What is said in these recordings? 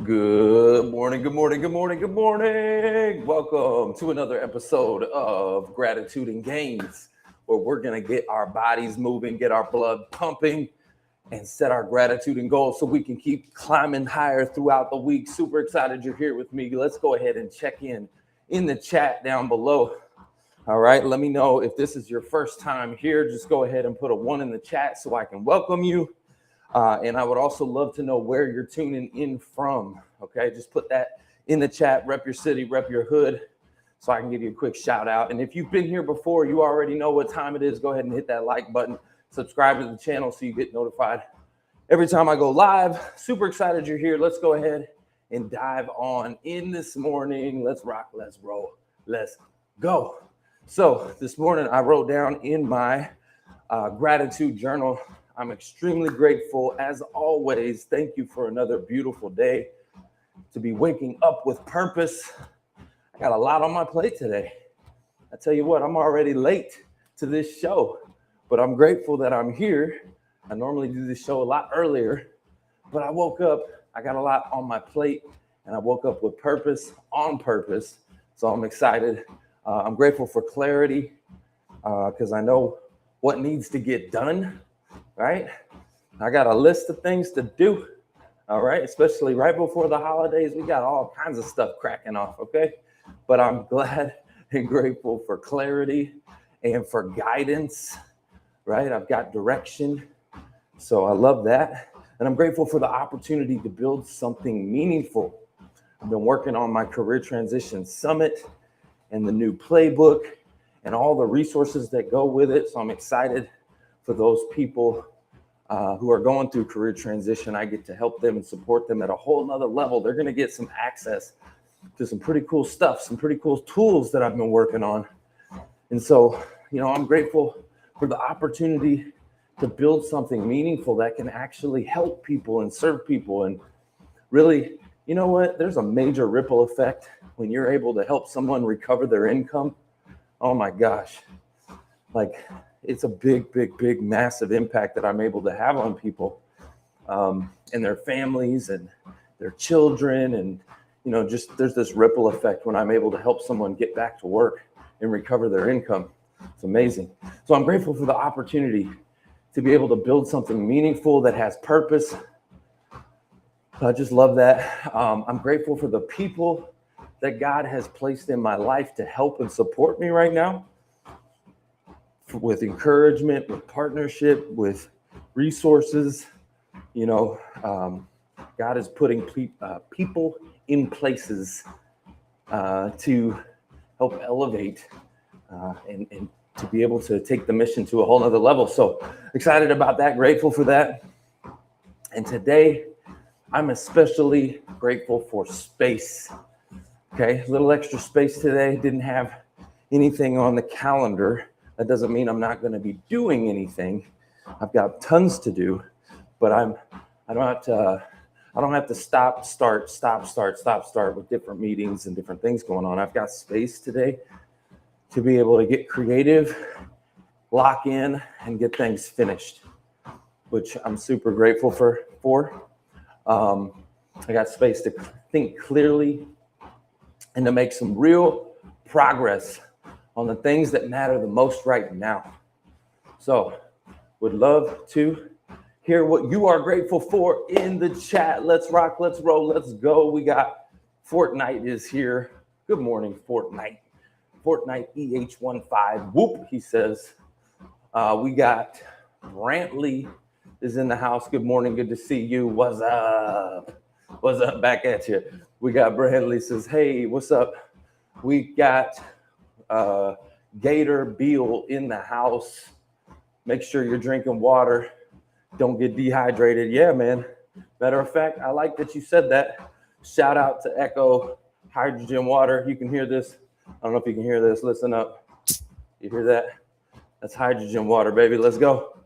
Good morning, good morning, good morning, good morning. Welcome to another episode of Gratitude and Gains, where we're going to get our bodies moving, get our blood pumping, and set our gratitude and goals so we can keep climbing higher throughout the week. Super excited you're here with me. Let's go ahead and check in the chat down below. All right, let me know if this is your first time here. Just go ahead and put a 1 in the chat so I can welcome you. And I would also love to know where you're tuning in from. Okay, just put that in the chat. Rep your city, rep your hood, so I can give you a quick shout out. And if you've been here before, you already know what time it is. Go ahead and hit that like button. Subscribe to the channel so you get notified every time I go live. Super excited you're here. Let's go ahead and dive on in this morning. Let's rock, let's roll, let's go. So this morning I wrote down in my gratitude journal, I'm extremely grateful as always. Thank you for another beautiful day, to be waking up with purpose. I got a lot on my plate today. I tell you what, I'm already late to this show, but I'm grateful that I'm here. I normally do this show a lot earlier, but I woke up, I got a lot on my plate, and I woke up with purpose, on purpose. So I'm excited. I'm grateful for clarity because I know what needs to get done. Right? I got a list of things to do. All right. Especially right before the holidays. We got all kinds of stuff cracking off. Okay. But I'm glad and grateful for clarity and for guidance. Right. I've got direction. So I love that. And I'm grateful for the opportunity to build something meaningful. I've been working on my career transition summit and the new playbook and all the resources that go with it. So I'm excited for those people who are going through career transition. I get to help them and support them at a whole nother level. They're going to get some access to some pretty cool stuff, some pretty cool tools that I've been working on. And so, I'm grateful for the opportunity to build something meaningful that can actually help people and serve people. And really, you know what? There's a major ripple effect when you're able to help someone recover their income. Oh my gosh. It's a big, massive impact that I'm able to have on people and their families and their children. And, just there's this ripple effect when I'm able to help someone get back to work and recover their income. It's amazing. So I'm grateful for the opportunity to be able to build something meaningful that has purpose. I just love that. I'm grateful for the people that God has placed in my life to help and support me right now, with encouragement, with partnership, with resources. God is putting people in places to help elevate and to be able to take the mission to a whole nother level. So excited about that, grateful for that. And today, I'm especially grateful for space. Okay, a little extra space today. Didn't have anything on the calendar. That doesn't mean I'm not going to be doing anything. I've got tons to do, but I don't have to stop, start with different meetings and different things going on. I've got space today to be able to get creative, lock in, and get things finished, which I'm super grateful for. I got space to think clearly and to make some real progress on the things that matter the most right now. So would love to hear what you are grateful for in the chat. Let's rock, let's roll, let's go. We got Fortnite is here. Good morning, Fortnite. Fortnite EH15. Whoop, he says. We got Brantley is in the house. Good morning, good to see you. What's up? What's up? Back at you. We got Brantley says, hey, what's up? We got Gator Beal in the house. Make sure you're drinking water. Don't get dehydrated. Yeah, man. Matter of fact, I like that you said that. Shout out to Echo Hydrogen Water. You can hear this. I don't know if you can hear this. Listen up. You hear that? That's hydrogen water, baby. Let's go.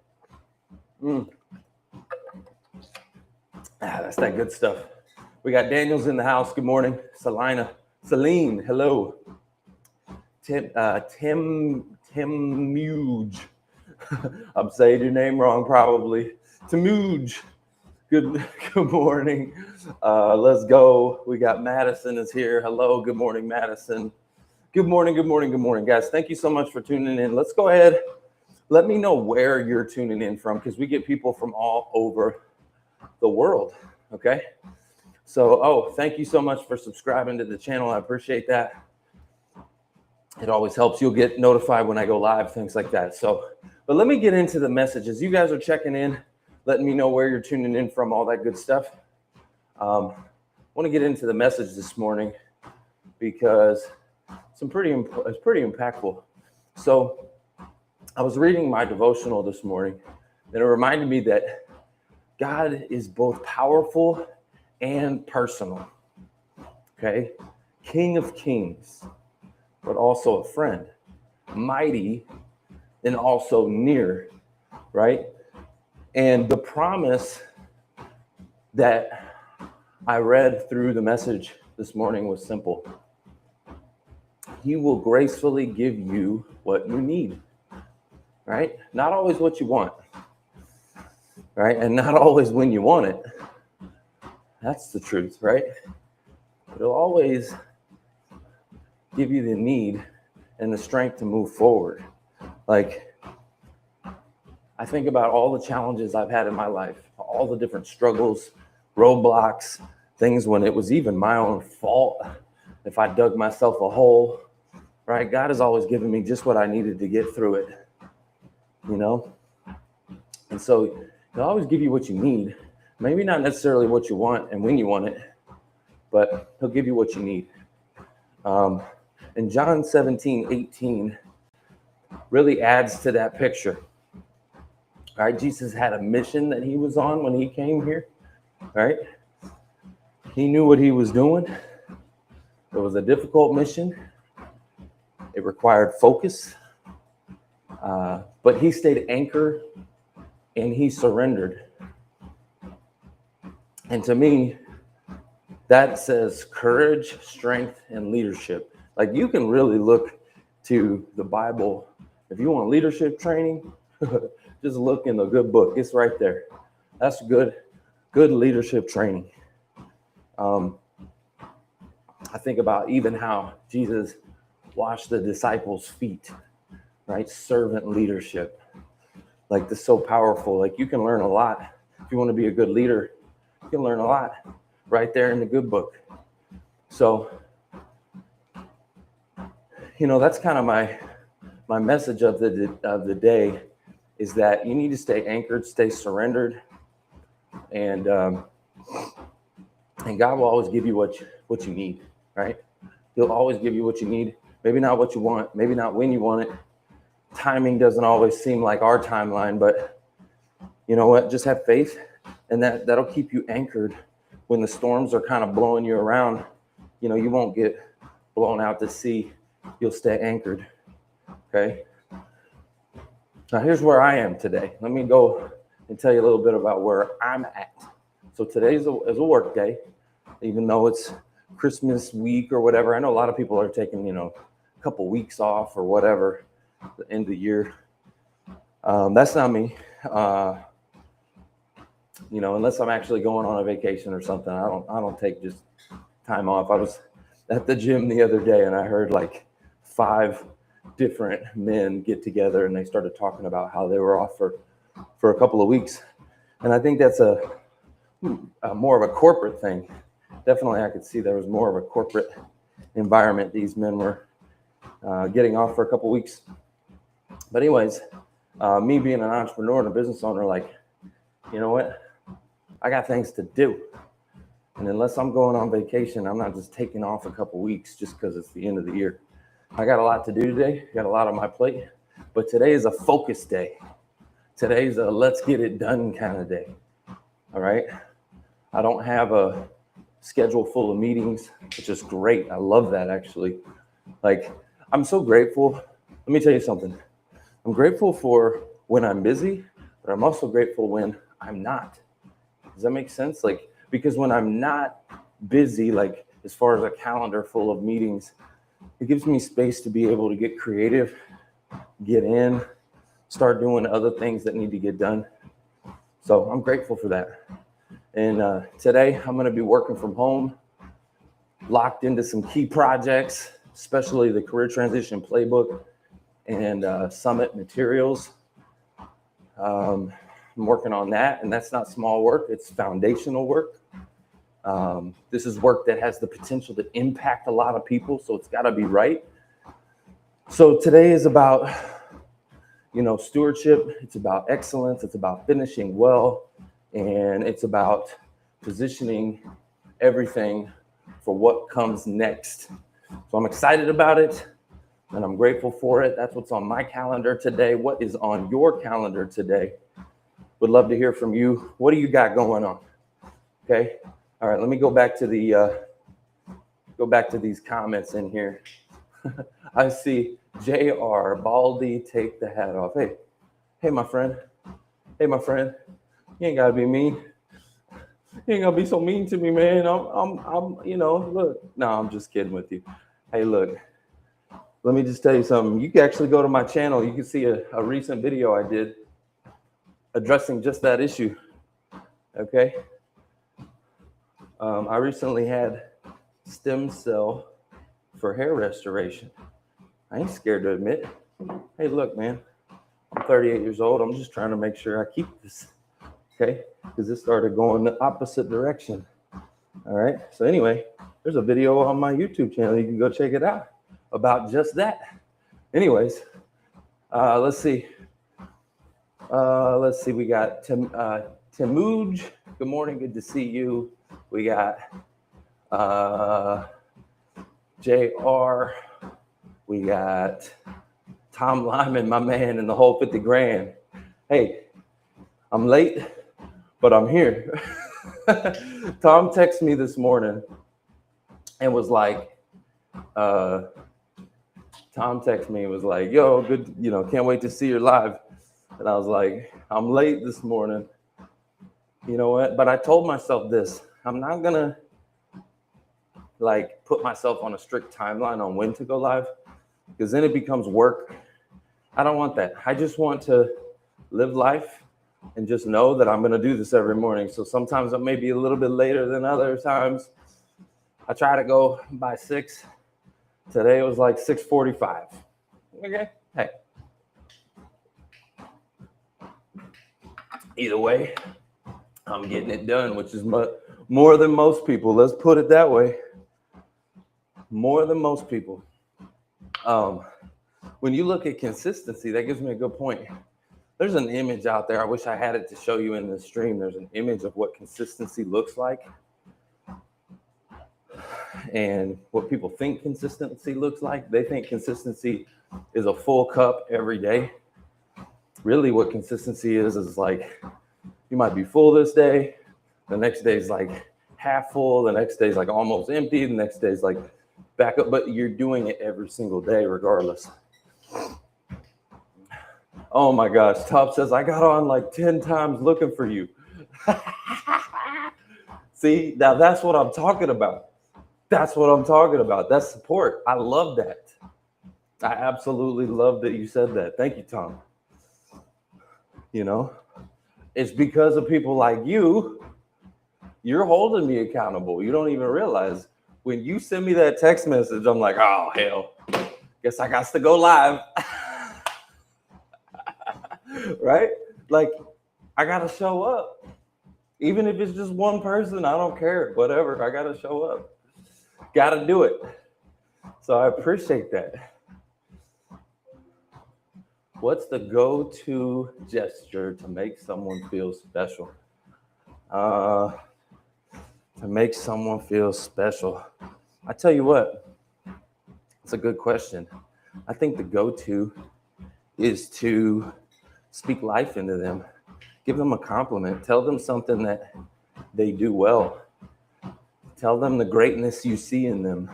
That's that good stuff. We got Daniels in the house. Good morning. Celine, hello. Tim Muge. I'm saying your name wrong, probably. Tamuj. Good morning. Let's go. We got Madison is here. Hello. Good morning, Madison. Good morning, guys. Thank you so much for tuning in. Let's go ahead. Let me know where you're tuning in from, because we get people from all over the world. Okay. So, thank you so much for subscribing to the channel. I appreciate that. It always helps. You'll get notified when I go live, things like that. So, but let me get into the messages. You guys are checking in, letting me know where you're tuning in from, all that good stuff. I want to get into the message this morning because it's pretty impactful. So I was reading my devotional this morning, and it reminded me that God is both powerful and personal. Okay, King of Kings, but also a friend, mighty and also near, right? And the promise that I read through the message this morning was simple. He will gracefully give you what you need, right? Not always what you want, right? And not always when you want it. That's the truth, right? But he'll always give you the need and the strength to move forward. Like, I think about all the challenges I've had in my life, all the different struggles, roadblocks, things when it was even my own fault if I dug myself a hole, right? God has always given me just what I needed to get through it, you know? And so he'll always give you what you need, maybe not necessarily what you want and when you want it, but he'll give you what you need. And John 17:18 really adds to that picture. Right? Jesus had a mission that he was on when he came here, right? He knew what he was doing. It was a difficult mission. It required focus, but he stayed anchored and he surrendered. And to me, that says courage, strength, and leadership. Like, you can really look to the Bible. If you want leadership training, just look in the good book. It's right there. That's good leadership training. I think about even how Jesus washed the disciples' feet, right? Servant leadership. Like, this is so powerful. Like, you can learn a lot. If you want to be a good leader, you can learn a lot right there in the good book. So, that's kind of my message of the day, is that you need to stay anchored, stay surrendered, and God will always give you what you need, right? He'll always give you what you need. Maybe not what you want, maybe not when you want it. Timing doesn't always seem like our timeline, but you know what? Just have faith, and that'll keep you anchored when the storms are kind of blowing you around. You won't get blown out to sea. You'll stay anchored. Okay. Now here's where I am today. Let me go and tell you a little bit about where I'm at. So today is a work day, even though it's Christmas week or whatever. I know a lot of people are taking, a couple weeks off or whatever, the end of the year. That's not me. Unless I'm actually going on a vacation or something, I don't take just time off. I was at the gym the other day and I heard like 5 different men get together and they started talking about how they were off for a couple of weeks. And I think that's a more of a corporate thing. Definitely, I could see there was more of a corporate environment. These men were getting off for a couple of weeks. But anyways, me being an entrepreneur and a business owner, like, you know what? I got things to do. And unless I'm going on vacation, I'm not just taking off a couple weeks just because it's the end of the year. I got a lot to do today. Got a lot on my plate. But today is a focus day. Today's a let's get it done kind of day. All right? I don't have a schedule full of meetings, which is great. I love that, actually. Like, I'm so grateful. Let me tell you something. I'm grateful for when I'm busy, but I'm also grateful when I'm not. Does that make sense? Like, because when I'm not busy, like as far as a calendar full of meetings, it gives me space to be able to get creative, get in, start doing other things that need to get done. So I'm grateful for that. And today I'm going to be working from home, locked into some key projects, especially the Career Transition Playbook and Summit materials. I'm working on that, and that's not small work. It's foundational work. This is work that has the potential to impact a lot of people, so it's got to be right. So today is about, stewardship. It's about excellence. It's about finishing well, and it's about positioning everything for what comes next. So I'm excited about it, and I'm grateful for it. That's what's on my calendar today. What is on your calendar today? Would love to hear from you. What do you got going on? Okay. All right. Let me go back to these comments in here. I see JR Baldy, take the hat off. Hey, my friend. Hey, my friend. You ain't gotta be mean. You ain't gonna be so mean to me, man. I'm look. No, I'm just kidding with you. Hey, look. Let me just tell you something. You can actually go to my channel. You can see a recent video I did addressing just that issue. Okay. I recently had stem cell for hair restoration. I ain't scared to admit. Hey, look, man. I'm 38 years old. I'm just trying to make sure I keep this. Okay, because it started going the opposite direction. All right. So anyway, there's a video on my YouTube channel. You can go check it out about just that. Anyways, let's see. We got Timuj. Good morning. Good to see you. We got JR. We got Tom Lyman, my man, and the whole 50 grand. Hey, I'm late, but I'm here. Tom texted me this morning and was like, yo, good, can't wait to see you live. And I was like, I'm late this morning. You know what? But I told myself this, I'm not gonna put myself on a strict timeline on when to go live, because then it becomes work. I don't want that. I just want to live life and just know that I'm going to do this every morning. So sometimes it may be a little bit later than other times. I try to go by 6. Today it was like 6:45. Okay. Hey. Either way, I'm getting it done, which is more than most people. Let's put it that way. More than most people. When you look at consistency, that gives me a good point. There's an image out there. I wish I had it to show you in the stream. There's an image of what consistency looks like and what people think consistency looks like. They think consistency is a full cup every day. Really what consistency is like, you might be full this day. The next day is like half full. The next day is like almost empty. The next day is like back up, but you're doing it every single day regardless. Oh my gosh, Top says, I got on like 10 times looking for you. See, now that's what I'm talking about. That's what I'm talking about. That's support. I love that. I absolutely love that you said that. Thank you, Tom. It's because of people like you, you're holding me accountable. You don't even realize. When you send me that text message, I'm like, oh, hell, guess I got to go live. Right? Like, I got to show up. Even if it's just one person, I don't care. Whatever, I got to show up. Got to do it. So I appreciate that. What's the go-to gesture to make someone feel special? To make someone feel special. I tell you what, it's a good question. I think the go-to is to speak life into them. Give them a compliment. Tell them something that they do well. Tell them the greatness you see in them.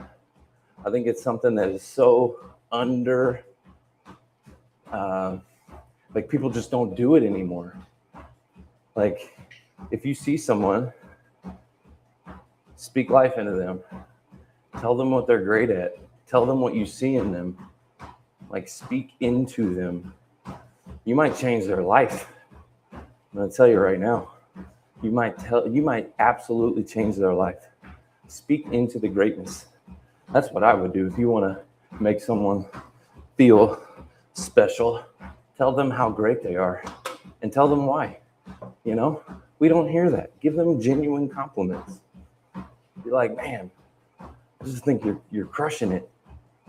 I think it's something that is so people just don't do it anymore. Like, if you see someone, speak life into them. Tell them what they're great at. Tell them what you see in them. Like, speak into them. You might change their life. I'm going to tell you right now. you might absolutely change their life. Speak into the greatness. That's what I would do. If you want to make someone feel special, tell them how great they are and tell them why. You know, we don't hear that. Give them genuine compliments. Be like, man, I just think you're crushing it.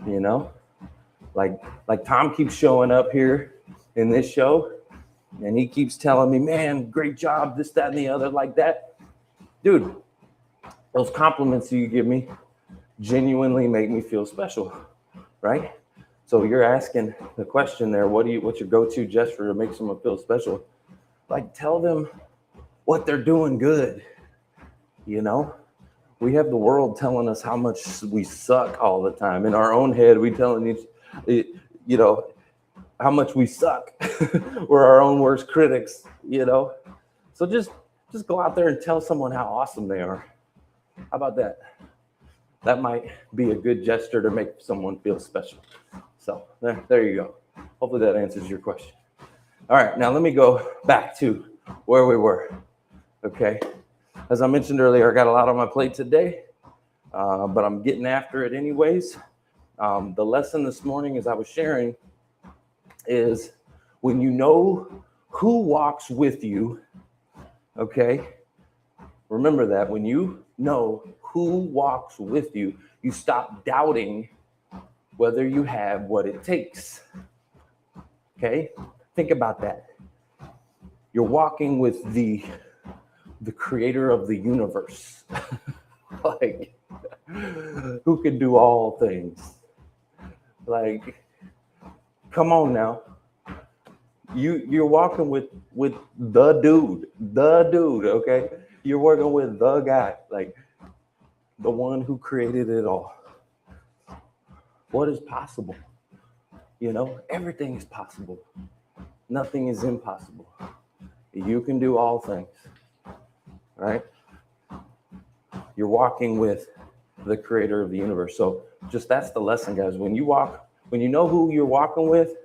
You know, like Tom keeps showing up here in this show and he keeps telling me, man, great job, this, that, and the other, like that. Dude, those compliments you give me genuinely make me feel special, right? So you're asking the question there, what's your go-to gesture to make someone feel special? Like, tell them what they're doing good. You know, we have the world telling us how much we suck all the time. In our own head, we telling you know, how much we suck. We're our own worst critics, you know. So just go out there and tell someone how awesome they are. How about that? That might be a good gesture to make someone feel special. So there you go. Hopefully that answers your question. All right, now let me go back to where we were. Okay. As I mentioned earlier, I got a lot on my plate today, but I'm getting after it anyways. The lesson this morning, as I was sharing, is when you know who walks with you, okay? Remember that when you know who walks with you, you stop doubting whether you have what it takes. Okay? Think about that. You're walking with the creator of the universe. Like, who can do all things? Like, come on now. You're walking with the dude, okay? You're working with the guy, like the one who created it all. What is possible? You know, everything is possible. Nothing is impossible. You can do all things, right? You're walking with the creator of the universe. So just that's the lesson, guys. When you know who you're walking with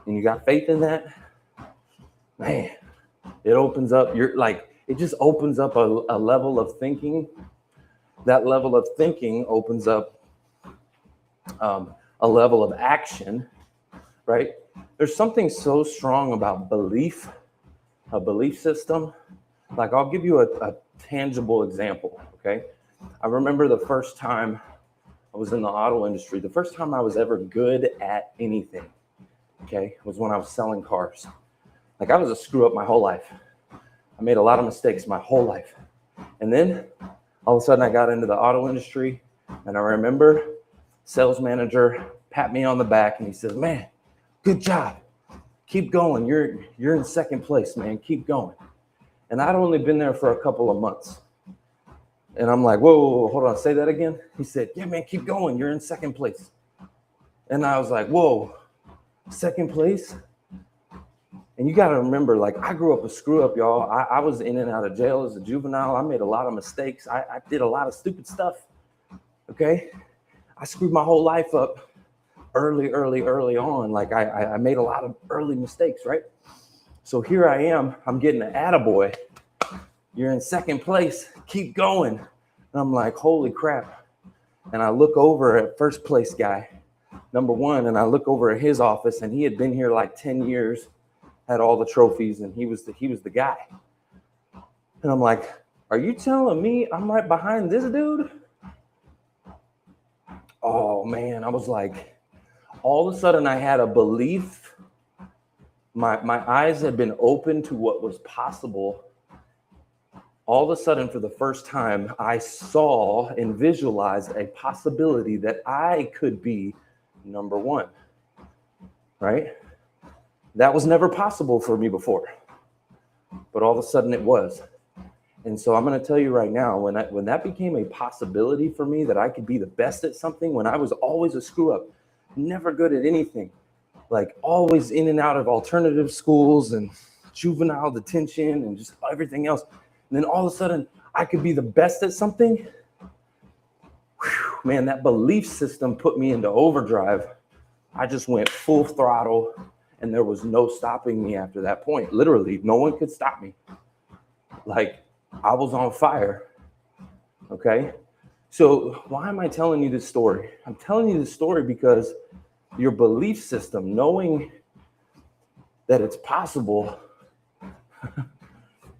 and you got faith in that, man, it opens up it just opens up a level of thinking. That level of thinking opens up a level of action, right? There's something so strong about belief, a belief system. Like, I'll give you a tangible example, okay? I remember the first time I was in the auto industry, the first time I was ever good at anything, okay, was when I was selling cars. Like, I was a screw up my whole life. I made a lot of mistakes my whole life. And then all of a sudden I got into the auto industry, and I remember sales manager pat me on the back and he says, man, good job. Keep going. You're in second place, man. Keep going. And I'd only been there for a couple of months. And I'm like, whoa, hold on, say that again. He said, yeah, man, keep going. You're in second place. And I was like, whoa, second place? And you got to remember, like, I grew up a screw up, y'all. I was in and out of jail as a juvenile. I made a lot of mistakes. I did a lot of stupid stuff, okay? I screwed my whole life up early on. Like, I made a lot of early mistakes, right? So here I am. I'm getting an attaboy. You're in second place. Keep going. And I'm like, holy crap. And I look over at first place guy, number one, and I look over at his office, and he had been here like 10 years. Had all the trophies, and he was the guy. And I'm like, are you telling me I'm right behind this dude? Oh man, I was like, all of a sudden I had a belief. My eyes had been open to what was possible. All of a sudden, for the first time, I saw and visualized a possibility that I could be number one, right? That was never possible for me before, but all of a sudden it was. And so I'm going to tell you right now, when that became a possibility for me that I could be the best at something, when I was always a screw up, never good at anything, like always in and out of alternative schools and juvenile detention and just everything else. And then all of a sudden I could be the best at something. Whew, man, that belief system put me into overdrive. I just went full throttle. And there was no stopping me after that point. Literally, no one could stop me. Like, I was on fire, okay? So why am I telling you this story? I'm telling you this story because your belief system, knowing that it's possible,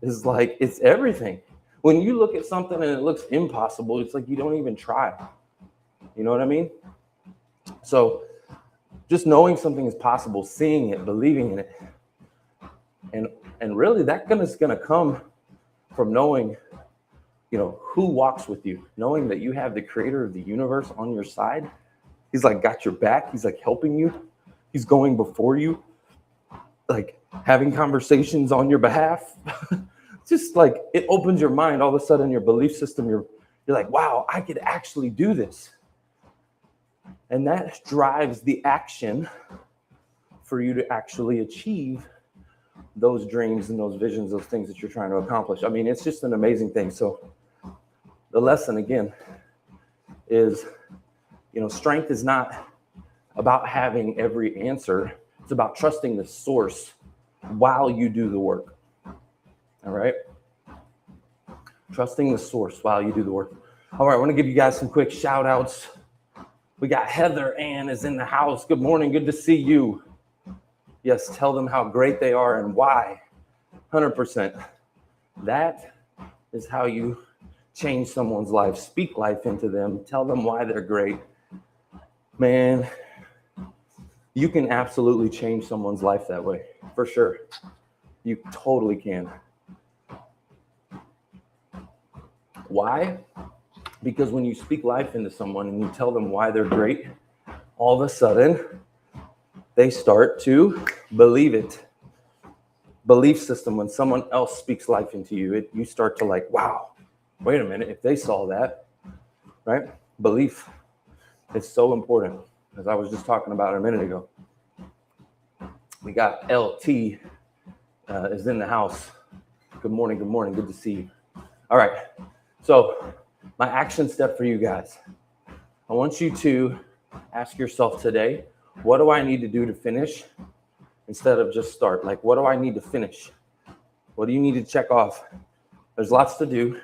is like, it's everything. When you look at something and it looks impossible, it's like you don't even try. You know what I mean? So just knowing something is possible, seeing it, believing in it, and really that is going to come from knowing, you know, who walks with you, knowing that you have the creator of the universe on your side. He's like got your back. He's like helping you. He's going before you, like having conversations on your behalf. Just like it opens your mind. All of a sudden, your belief system, you're like, wow, I could actually do this. And that drives the action for you to actually achieve those dreams and those visions, those things that you're trying to accomplish. I mean, it's just an amazing thing. So the lesson again is, you know, strength is not about having every answer. It's about trusting the source while you do the work. All right. Trusting the source while you do the work. All right. I want to give you guys some quick shout outs. We got Heather Ann is in the house. Good morning. Good to see you. Yes. Tell them how great they are and why. 100%. That is how you change someone's life. Speak life into them. Tell them why they're great. Man, you can absolutely change someone's life that way, for sure. You totally can. Why? Because when you speak life into someone and you tell them why they're great, all of a sudden, they start to believe it. Belief system, when someone else speaks life into you, you start to like, wow, wait a minute, if they saw that, right? Belief is so important, as I was just talking about a minute ago. We got LT is in the house. Good morning, good to see you. All right, so my action step for you guys. I want you to ask yourself today, what do I need to do to finish instead of just start? Like, what do I need to finish? What do you need to check off? There's lots to do,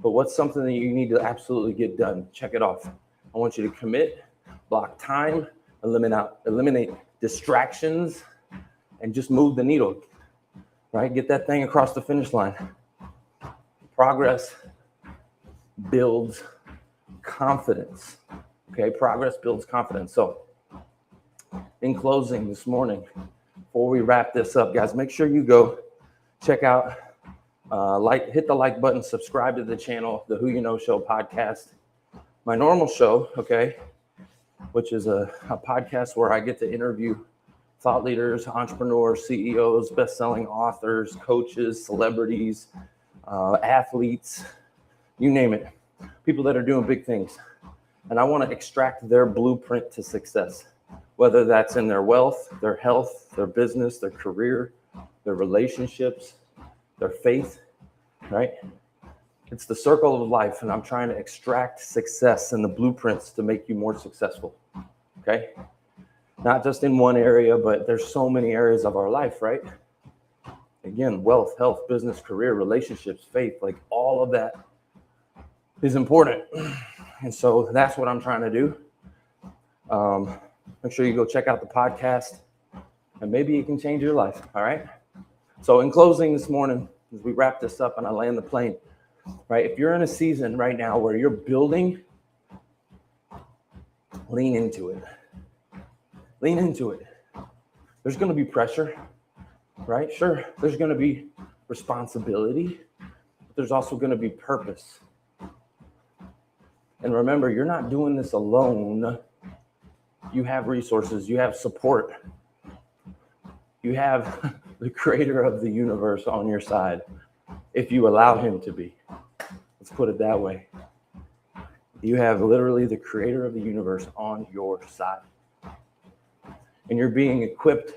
but what's something that you need to absolutely get done? Check it off. I want you to commit, block time, eliminate distractions, and just move the needle, right? Get that thing across the finish line. Progress builds confidence, okay? Progress builds confidence. So in closing this morning, before we wrap this up, guys, make sure you go check out, hit the like button, subscribe to the channel, the Who You Know Show podcast. My normal show, okay, which is a podcast where I get to interview thought leaders, entrepreneurs, CEOs, best-selling authors, coaches, celebrities, athletes, you name it, people that are doing big things. And I want to extract their blueprint to success, whether that's in their wealth, their health, their business, their career, their relationships, their faith, right? It's the circle of life, and I'm trying to extract success and the blueprints to make you more successful, okay? Not just in one area, but there's so many areas of our life, right? Again, wealth, health, business, career, relationships, faith, like all of that is important. And so that's what I'm trying to do. Make sure you go check out the podcast, and maybe it can change your life, all right? So in closing this morning, as we wrap this up and I land the plane, right? If you're in a season right now where you're building, lean into it. Lean into it. There's going to be pressure, right? Sure, there's going to be responsibility, but there's also going to be purpose. And remember, you're not doing this alone. You have resources, you have support. You have the creator of the universe on your side, if you allow him to be. Let's put it that way. You have literally the creator of the universe on your side. And you're being equipped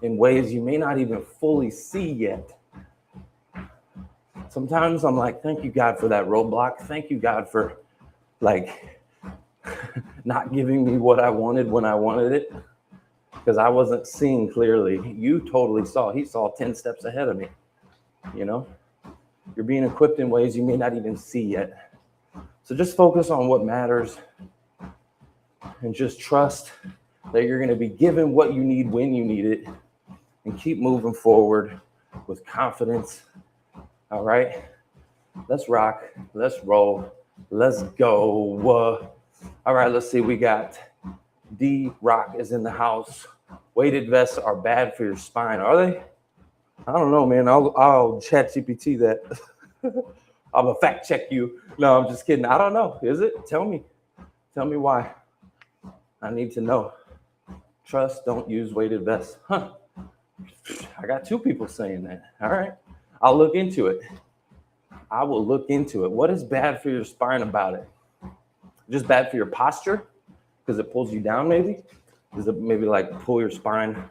in ways you may not even fully see yet. Sometimes I'm like, thank you, God, for that roadblock. Thank you, God, for like not giving me what I wanted when I wanted it, because I wasn't seeing clearly. You totally saw. He saw 10 steps ahead of me, you know? You're being equipped in ways you may not even see yet. So just focus on what matters and just trust that you're going to be given what you need when you need it, and keep moving forward with confidence. All right, let's rock, let's roll, let's go. All right, let's see. We got D-Rock is in the house. Weighted vests are bad for your spine. Are they? I don't know, man. I'll chat GPT that. I'm gonna fact check you. No, I'm just kidding. I don't know. Is it? Tell me why. I need to know. Trust, don't use weighted vests. Huh. I got 2 people saying that. All right. I'll look into it. I will look into it. What is bad for your spine about it? Just bad for your posture? Because it pulls you down, maybe? Does it maybe like pull your spine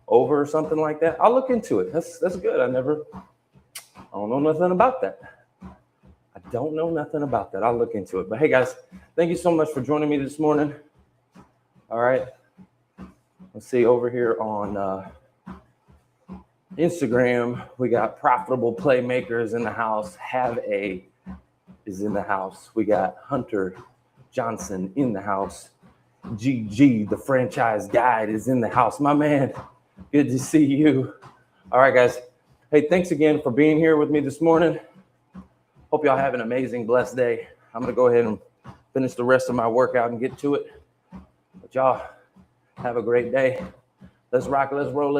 over or something like that? I'll look into it. That's good. I don't know nothing about that. I don't know nothing about that. I'll look into it. But hey, guys, thank you so much for joining me this morning. All right. Let's see, over here on Instagram, we got Profitable Playmakers in the house. Have A is in the house. We got Hunter Johnson in the house. GG, the franchise guide, is in the house. My man, good to see you. All right, guys. Hey, thanks again for being here with me this morning. Hope y'all have an amazing, blessed day. I'm going to go ahead and finish the rest of my workout and get to it. But y'all have a great day. Let's rock, let's roll.